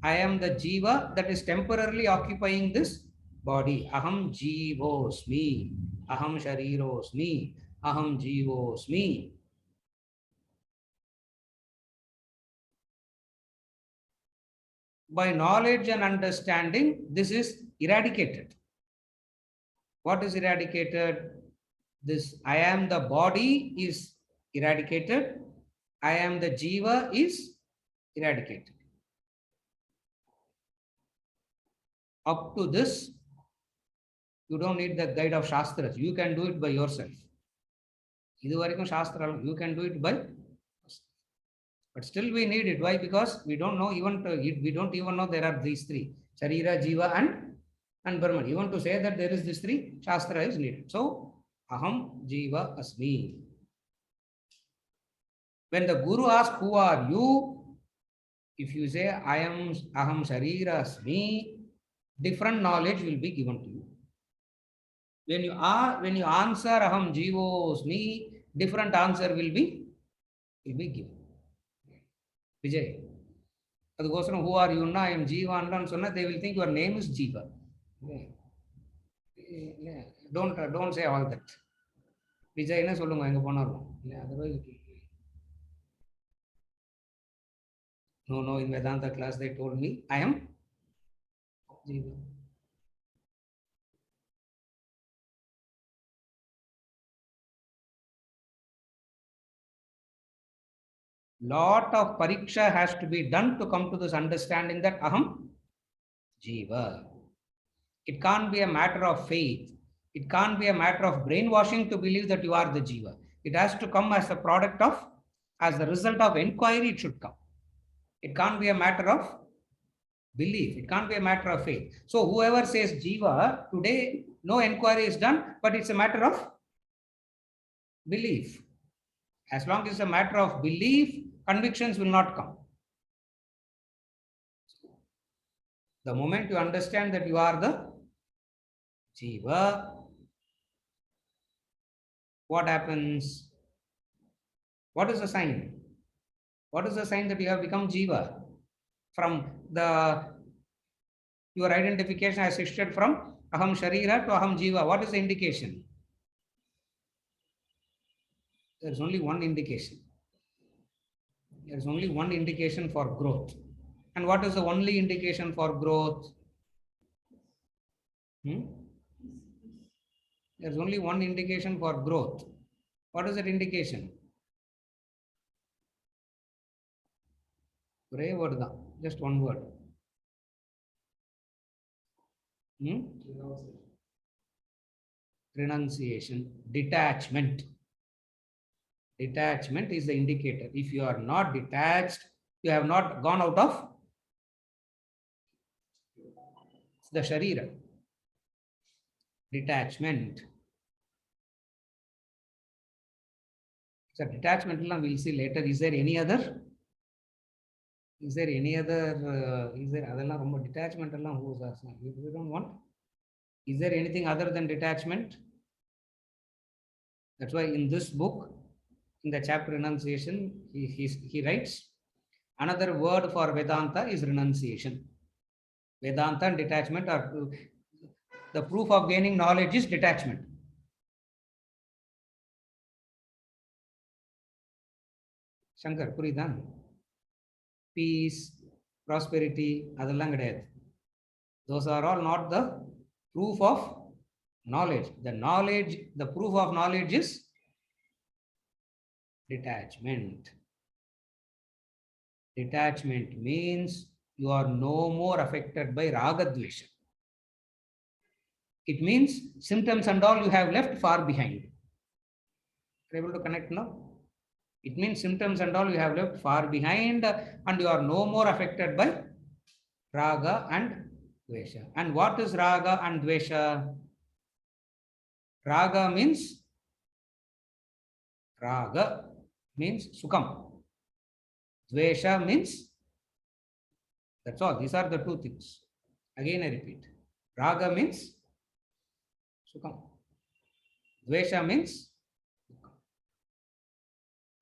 I am the Jiva that is temporarily occupying this body. Aham Jivosmi. Aham Sharirosmi. Aham Jivosmi. By knowledge and understanding, this is eradicated. What is eradicated? This I am the body is eradicated. I am the Jiva is eradicated. Up to this, you don't need the guide of Shastras. You can do it by yourself. You can do it by, but still we need it. Why? Because we don't know we don't even know there are these three: Sharira, Jiva, and Brahman. Even to say that there is this three, Shastra is needed. So Aham Jiva Asmi. When the Guru asks, who are you? If you say, I am Aham Sharira Asmi, different knowledge will be given to you. When you answer Aham Jivosmi, different answer will be given. Vijay. Who are you? I am Jiva. They will think your name is Jiva. Don't say all that. Vijay என்ன சொல்லுங்க எங்க போனாலும். No, in Vedanta class they told me I am Jiva. Lot of pariksha has to be done to come to this understanding that Aham Jiva. It can't be a matter of faith. It can't be a matter of brainwashing to believe that you are the Jiva. It has to come as a product of, as the result of inquiry, it should come. It can't be a matter of belief. It can't be a matter of faith. So whoever says Jiva, today no inquiry is done, but it's a matter of belief. As long as it's a matter of belief, convictions will not come. The moment you understand that you are the Jiva, what happens? What is the sign? What is the sign that you have become Jiva? From your identification has shifted from Aham Sharira to Aham Jiva. What is the indication? There is only one indication. There is only one indication for growth. And what is the only indication for growth? There is only one indication for growth. What is that indication? Just one word. Renunciation. Detachment. Detachment is the indicator. If you are not detached, you have not gone out of the Sharira. Detachment. So detachment we'll see later. Is there any other? Is there any other? Is there other detachment? We don't want. Is there anything other than detachment? That's why in this book, in the chapter renunciation, he writes, another word for Vedanta is renunciation. Vedanta and detachment are the proof of gaining knowledge is detachment. Shankar, Puridan. Peace, prosperity, adallam kedayadhu. Those are all not the proof of knowledge. The knowledge, the proof of knowledge is detachment. Detachment means you are no more affected by raga dvesha. It means symptoms and all you have left far behind. Are you able to connect now? It means symptoms and all you have left far behind and you are no more affected by raga and dvesha. And what is raga and dvesha? Raga means sukam. Dvesha means, that's all. These are the two things. Again I repeat. Raga means sukam. Dvesha means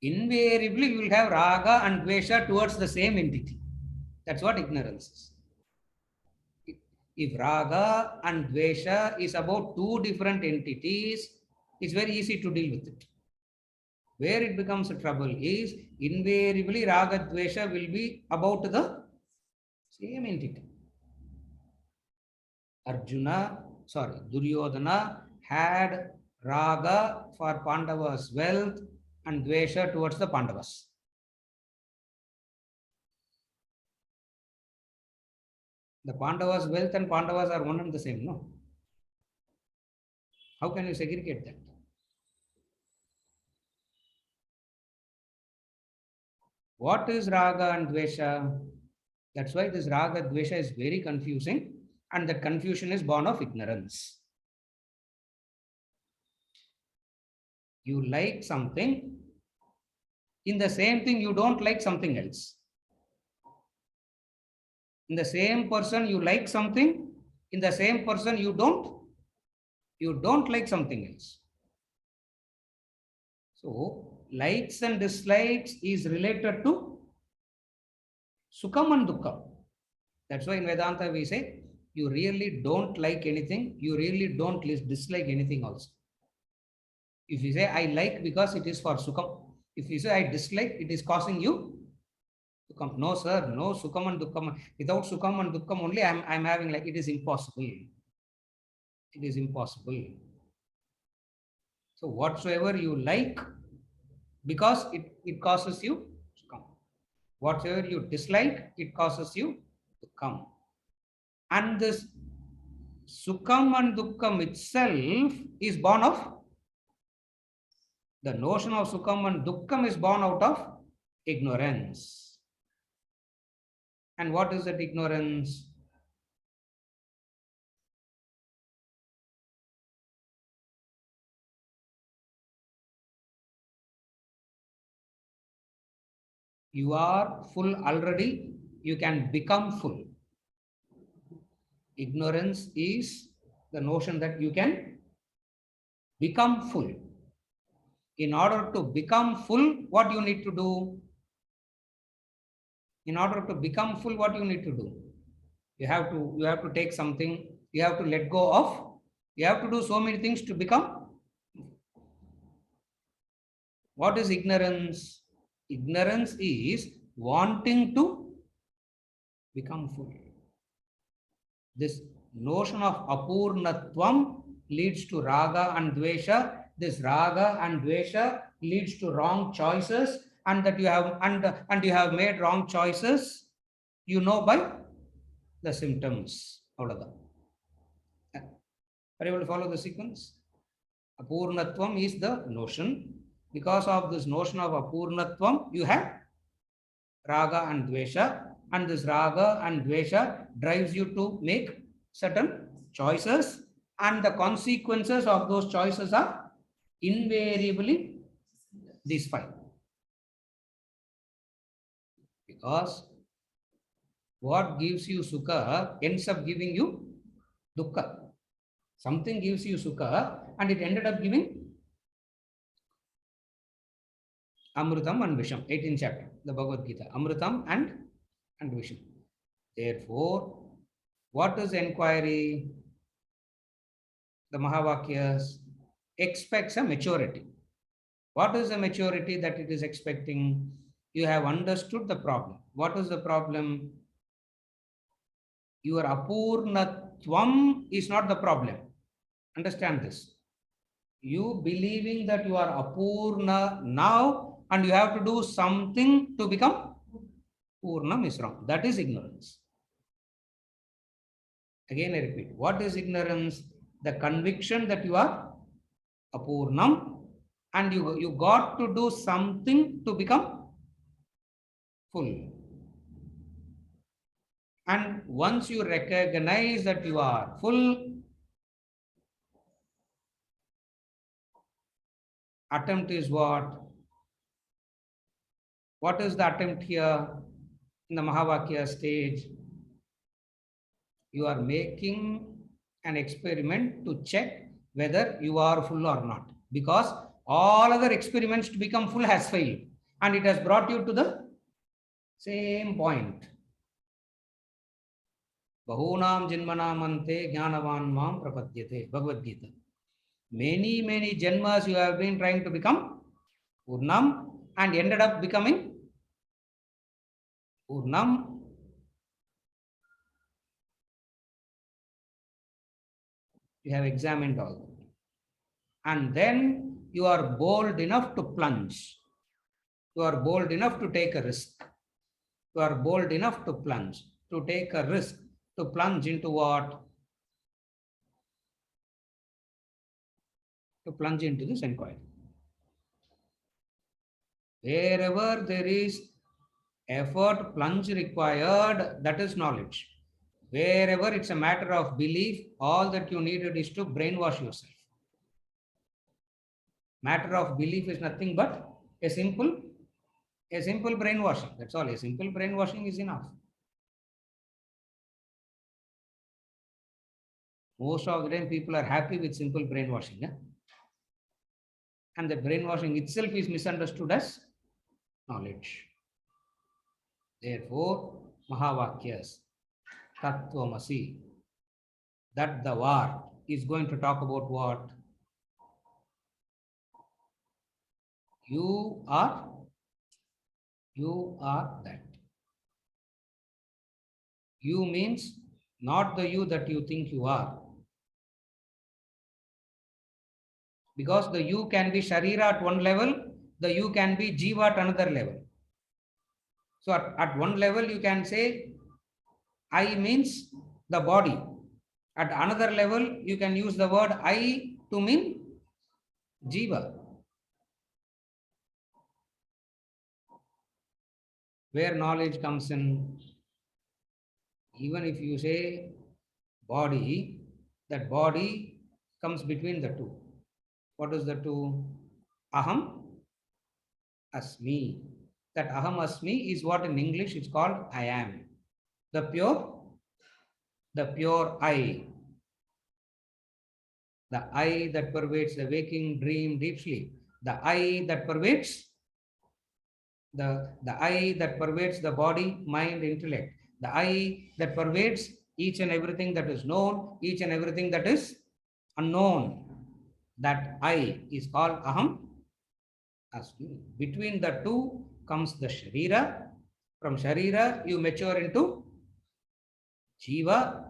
invariably you will have raga and dvesha towards the same entity. That's what ignorance is. If raga and dvesha is about two different entities, it's very easy to deal with it. Where it becomes a trouble is invariably raga dvesha will be about the same entity. Duryodhana had raga for Pandava's wealth and dvesha towards the Pandavas. The Pandavas' wealth and Pandavas are one and the same, no? How can you segregate that? What is raga and dvesha? That's why this raga dvesha is very confusing, and that confusion is born of ignorance. You like something, in the same thing you don't like something else. In the same person you like something, in the same person you don't You don't like something else. So, likes and dislikes is related to Sukham and Dukkham. That's why in Vedanta we say, you really don't like anything, you really don't dislike anything also. If you say, I like because it is for Sukham. If you say, I dislike, it is causing you Sukham. No, sir, no Sukham and Dukkham. Without Sukham and Dukkham only, I'm having like, it is impossible. It is impossible. So whatsoever you like, because it causes you Sukham. Whatever you dislike, it causes you Dukkham. And this Sukham and Dukkham itself is born of, the notion of Sukham and Dukkham is born out of ignorance. And what is that ignorance? You are full already, you can become full. Ignorance is the notion that you can become full. In order to become full, what you need to do? In order to become full, what you need to do? You have to take something, you have to let go of, you have to do so many things to become. What is ignorance? Ignorance is wanting to become full. This notion of apurnatvam leads to raga and dvesha. This raga and dvesha leads to wrong choices, and that you have and you have made wrong choices, you know, by the symptoms. Are you able to follow the sequence? Apurnatvam is the notion. Because of this notion of apurnatvam, you have raga and dvesha, and this raga and dvesha drives you to make certain choices, and the consequences of those choices are invariably these five. Because what gives you sukha ends up giving you dukkha. Something gives you sukha and it ended up giving Amrutam and Visham, 18th chapter, the Bhagavad Gita. Amrutam and Visham. Therefore, what is inquiry? The Mahavakyas expects a maturity. What is the maturity that it is expecting? You have understood the problem. What is the problem? Your apurnatvam is not the problem. Understand this. You believing that you are apurna now and you have to do something to become purnam is wrong. That is ignorance. Again, I repeat. What is ignorance? The conviction that you are apurnam and you got to do something to become full. And once you recognize that you are full, attempt is what? What is the attempt here in the Mahavakya stage? You are making an experiment to check whether you are full or not. Because all other experiments to become full has failed. And it has brought you to the same point. Bahunam janmanam ante jnanavan mam prapadyate. Bhagavad Gita. Many, many janmas you have been trying to become Purnam and ended up becoming Purnam. You have examined all. And then you are bold enough to plunge. You are bold enough to take a risk. You are bold enough to plunge, to take a risk, to plunge into what? To plunge into this inquiry. Wherever there is effort, plunge required, that is knowledge. Wherever it's a matter of belief, all that you needed is to brainwash yourself. Matter of belief is nothing but a simple brainwashing. That's all. A simple brainwashing is enough. Most of the time, people are happy with simple brainwashing. And the brainwashing itself is misunderstood as knowledge. Therefore, Mahavakyas, Tattvamasi, that the war is going to talk about what? You are that. You means not the you that you think you are. Because the you can be Sharira at one level, the you can be Jiva at another level. So at one level, you can say I means the body. At another level, you can use the word I to mean Jiva. Where knowledge comes in, even if you say body, that body comes between the two. What is the two? Aham, Asmi. That Aham Asmi is what in English it's called I am. The pure I. The I that pervades the waking, dream, deep sleep. The I that pervades the I that pervades the body, mind, intellect. The I that pervades each and everything that is known, each and everything that is unknown. That I is called Aham Asmi. Between the two comes the Sharira. From Sharira, you mature into Jiva.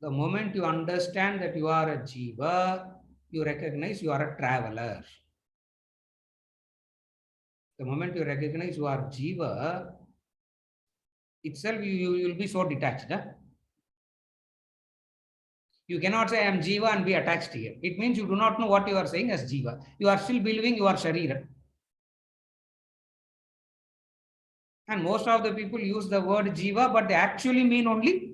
The moment you understand that you are a Jiva, you recognize you are a traveler. The moment you recognize you are Jiva, itself you will be so detached. You cannot say I am Jiva and be attached here. It means you do not know what you are saying as Jiva. You are still believing you are Sharira. And most of the people use the word Jiva, but they actually mean only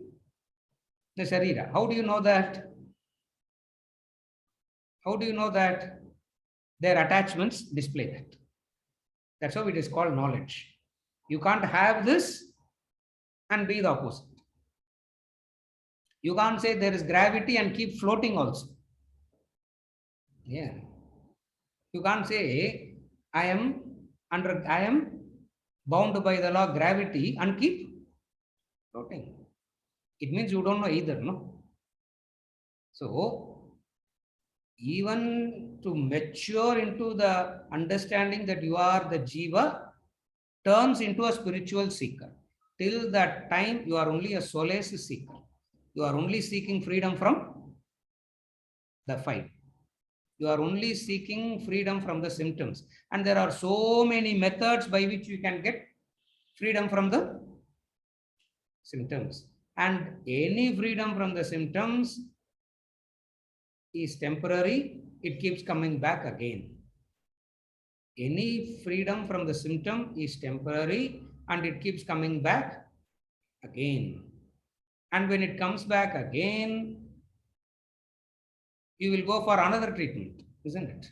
the Sharira. How do you know that? How do you know that? Their attachments display that. That's how it is called knowledge. You can't have this and be the opposite. You can't say there is gravity and keep floating also. Yeah. You can't say I am bound by the law of gravity and keep floating. It means you don't know either, no? So even to mature into the understanding that you are the Jiva turns into a spiritual seeker. Till that time, you are only a solace seeker. You are only seeking freedom from the fight. You are only seeking freedom from the symptoms. And there are so many methods by which you can get freedom from the symptoms. And any freedom from the symptoms is temporary. It keeps coming back again. Any freedom from the symptom is temporary and it keeps coming back again. And when it comes back again, you will go for another treatment, isn't it?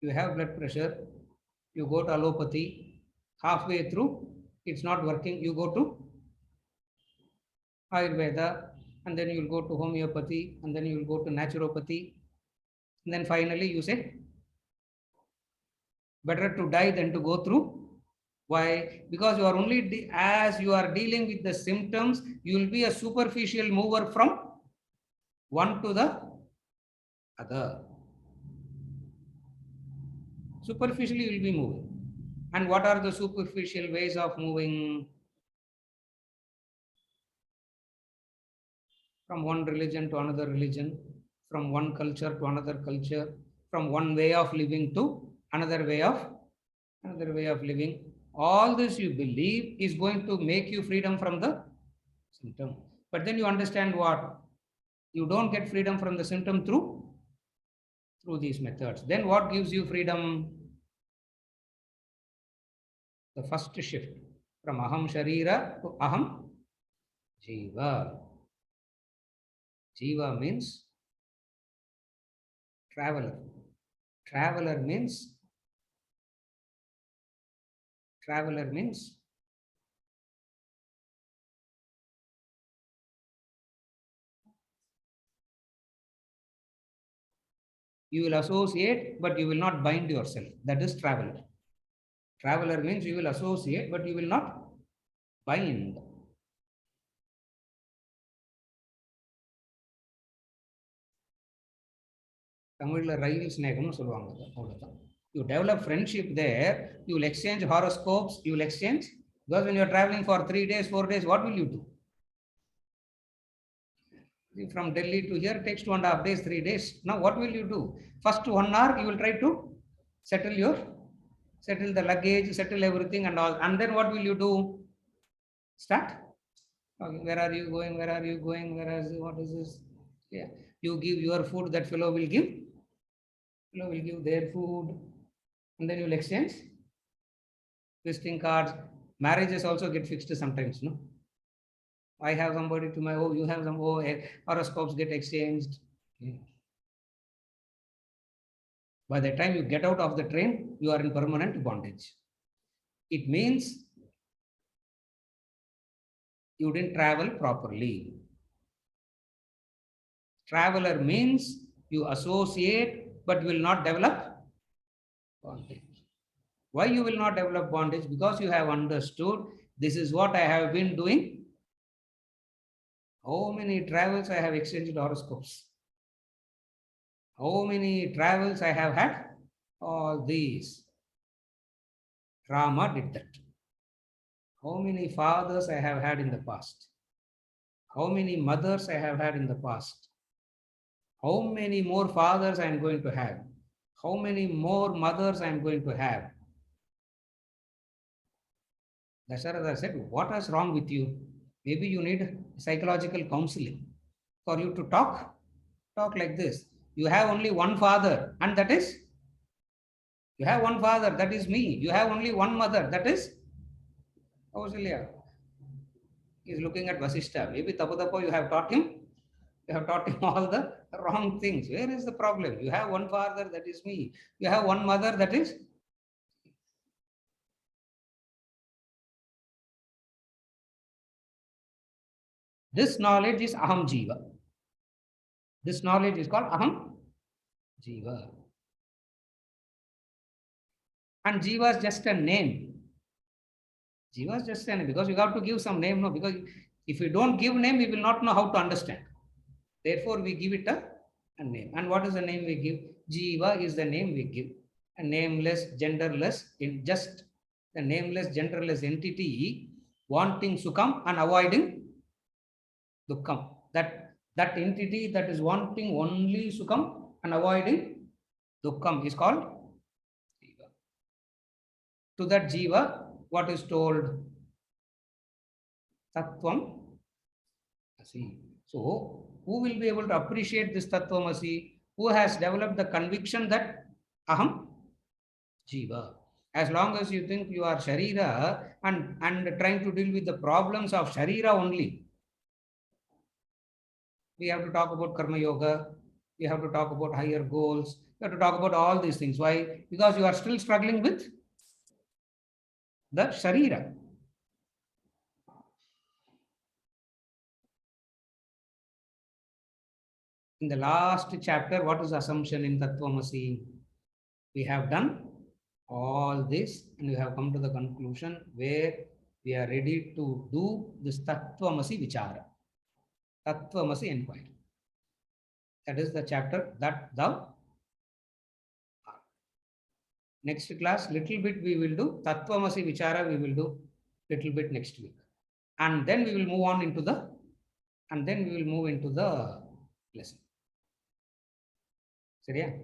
You have blood pressure, you go to allopathy, halfway through, it's not working, you go to Ayurveda, and then you will go to homeopathy, and then you will go to naturopathy, and then finally you say, better to die than to go through. Why? Because you are only, as you are dealing with the symptoms, you will be a superficial mover from one to the other. Superficially you will be moving. And what are the superficial ways of moving? From one religion to another religion, from one culture to another culture, from one way of living to another way of living. All this you believe is going to make you freedom from the symptom. But then you understand what? You don't get freedom from the symptom through these methods. Then what gives you freedom? The first shift from Aham Sharira to Aham Jiva. Jiva means traveler. Traveler means You will associate, but you will not bind yourself. That is traveler. Traveler means you will associate, but you will not bind. தமிழ்ல ரயில் ஸ்நேகம்னு சொல்லுவாங்க. அவ்வளவுதான். You develop friendship there, you will exchange horoscopes, you will exchange, because when you are traveling for 3 days, 4 days, what will you do? From Delhi to here takes 2.5 days, 3 days. Now what will you do? First 1 hour you will try to settle the luggage, settle everything and all, and then what will you do? Start. Okay, where are you going? Where are you going? What is this? Yeah, you give your food, that fellow will give their food, and then you will exchange visiting cards. Marriages also get fixed sometimes, no? I have somebody to my, oh, you have some, oh, horoscopes get exchanged. Yeah. By the time you get out of the train, you are in permanent bondage. It means you didn't travel properly. Traveler means you associate, but will not develop bondage. Why you will not develop bondage? Because you have understood, this is what I have been doing. How many travels I have exchanged horoscopes? How many travels I have had? All these. Rama did that. How many fathers I have had in the past? How many mothers I have had in the past? How many more fathers I am going to have? How many more mothers I am going to have? Dasharatha said, what is wrong with you? Maybe you need psychological counseling for you to talk like this. You have only one father, and that is, you have one father, that is me. You have only one mother, that is Kausalya. He is looking at Vasishta. Maybe Tapo you have taught him. You have taught him all the wrong things. Where is the problem? You have one father, that is me. You have one mother, that is. This knowledge is Aham Jiva. This knowledge is called Aham Jiva. And Jiva is just a name. Jiva is just a name, because you have to give some name, no? Because if you don't give name, we will not know how to understand. Therefore, we give it a name. And what is the name we give? Jiva is the name we give. A nameless, genderless, just a nameless, genderless entity wanting Sukham and avoiding Dukkham. That entity that is wanting only Sukham and avoiding Dukkham is called Jiva. To that Jiva, what is told? Tattvam Asi. So, who will be able to appreciate this Tattvamasi? Who has developed the conviction that Aham Jiva. As long as you think you are Sharira and trying to deal with the problems of Sharira only, we have to talk about Karma Yoga, we have to talk about higher goals, we have to talk about all these things. Why? Because you are still struggling with the Sharira. In the last chapter, what is assumption in Tattvamasi? We have done all this and we have come to the conclusion where we are ready to do this Tattvamasi Vichara. Tattvamasi inquiry. That is the chapter that thou art. Next class, little bit we will do. Tattvamasi Vichara we will do little bit next week. And then we will move on into the, lesson. Seriya?